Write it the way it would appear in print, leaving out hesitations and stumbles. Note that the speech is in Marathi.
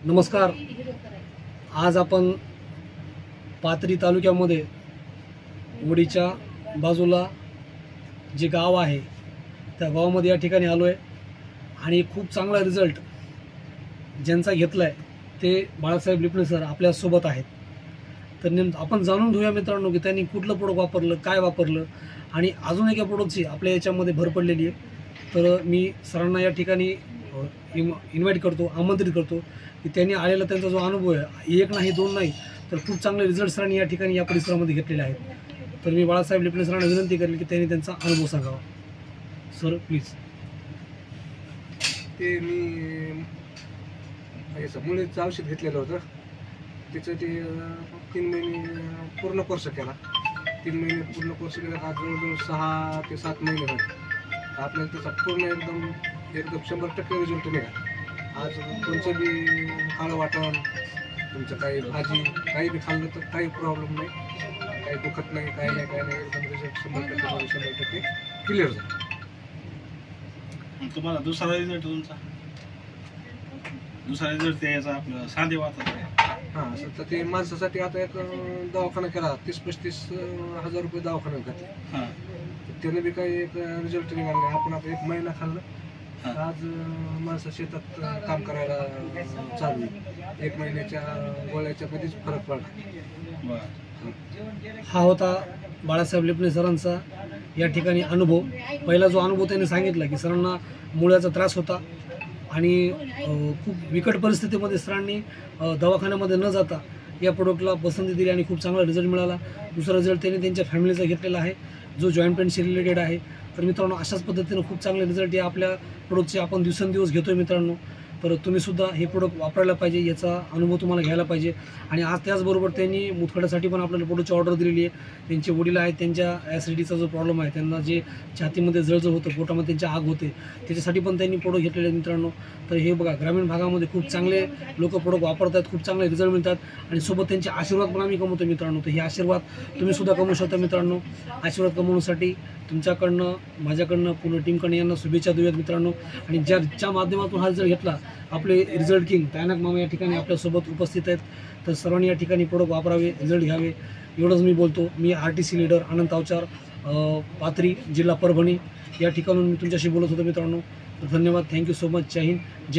नमस्कार. आज आपण पाथरी तालुक्यामध्ये वडीच्या बाजूला जे गाव आहे त्या गावामध्ये या ठिकाणी आलो आहे आणि खूप चांगला रिझल्ट ज्यांचा घेतला आहे ते बाळासाहेब लिपणे सर आपल्यासोबत आहेत. तर आपण जाणून घेऊया मित्रांनो की त्यांनी कुठलं प्रोडक्ट वापरलं, काय वापरलं आणि अजून एका प्रोडक्टची आपल्या याच्यामध्ये भर पडलेली आहे. तर मी सरांना या ठिकाणी इन्व्हाइट करतो, आमंत्रित करतो की त्यांनी आलेला त्यांचा जो अनुभव आहे, एक नाही दोन नाही तर खूप चांगले रिझल्ट सरांनी या ठिकाणी या परिसरामध्ये घेतलेले आहेत. तर मी बाळासाहेब लिपणे सरांना विनंती करेल की त्यांनी त्यांचा अनुभव सांगावा. Sir please. ते मी मुलीचं औषध घेतलेलं होतं, त्याचं ते 3 महिने पूर्ण कोर्स केला. 3 महिने पूर्ण कोर्स केला. आज जवळजवळ 6 ते 7 महिने होते. आपल्याला त्याचा पूर्ण एकदम 100% रिझल्ट मिळाला. आज कोणचं बी काळं वाटण, तुमचं काही भाजी काही बी खाल्लं तर काही प्रॉब्लेम नाही, काही दुखत नाही, काही नाही, एकदम रिझल्ट 100% क्लिअर झाला. तुम्हाला दुसरा रिझल्ट याचा आपलं साधे वाटत आहे. हां, असं तर ते माणसासाठी आता एक दवाखाना केला, 30-35 हजार रुपये दवाखान्यात घातले. हां, त्याने बी काही एक रिझल्ट निघाला नाही. आपण आता 1 महिना खाल्लं, आज माणसं शेतात काम करायला चालू आहे. 1 महिन्याच्या गोळ्याच्या कधीच फरक पडला. हा होता बाळासाहेब लिपणे सरांचा या ठिकाणी अनुभव. पहिला जो अनुभव त्यांनी सांगितला की सरांना मुळ्याचा त्रास होता आणि खूप बिकट परिस्थितीमध्ये सरांनी दवाखान्यामध्ये न जाता या प्रोडक्टला पसंती दिली आणि खूप चांगला रिझल्ट मिळाला. दुसरा रिझल्ट त्यांनी त्यांच्या फॅमिलीचा घेतलेला आहे जो जॉईंट पेनशी रिलेटेड आहे. तर मित्रांनो, अशाच पद्धतीनं खूप चांगले रिझल्ट या आपल्या प्रोडक्टचे आपण दिवसेंदिवस घेतो आहे मित्रांनो. तर तुम्हीसुद्धा हे प्रोडक्ट वापरायला पाहिजे, याचा अनुभव तुम्हाला घ्यायला पाहिजे. आणि आज त्याचबरोबर त्यांनी मुतखड्यासाठी पण आपल्याला प्रोडक्टची ऑर्डर दिलेली आहे. त्यांचे वडील आहेत, त्यांच्या ॲसिडिटीचा जो प्रॉब्लेम आहे, त्यांना जे छातीमध्ये जळजळ होतं, पोटामध्ये त्यांची आग होते, त्याच्यासाठी पण त्यांनी प्रोडक्ट घेतलेले आहेत मित्रांनो. तर हे बघा, ग्रामीण भागामध्ये खूप चांगले लोक प्रोडक्ट वापरतात, खूप चांगले रिझल्ट मिळतात आणि सोबत त्यांचे आशीर्वाद पण आम्ही कमवतो मित्रांनो. तर हे आशीर्वाद तुम्हीसुद्धा कमवू शकता मित्रांनो. आशीर्वाद कमवण्यासाठी तुमच्याकडनं, माझ्याकडनं, पूर्ण टीमकडनं यांना शुभेच्छा देऊयात मित्रांनो. आणि ज्या माध्यमातून हा रिझल्ट घेतला, आपले रिझल्ट किंग तायनाक मामा या ठिकाणी आपल्यासोबत उपस्थित आहेत. तर सर्वांनी या ठिकाणी प्रोडक्ट वापरावे, रिझल्ट घ्यावे, एवढंच मी बोलतो. मी RTC लीडर आनंद तावचार, पाथरी, जिल्हा परभणी या ठिकाणून मी तुमच्याशी बोलत होतो मित्रांनो. तर धन्यवाद. Thank you so much. Jai Hind, जय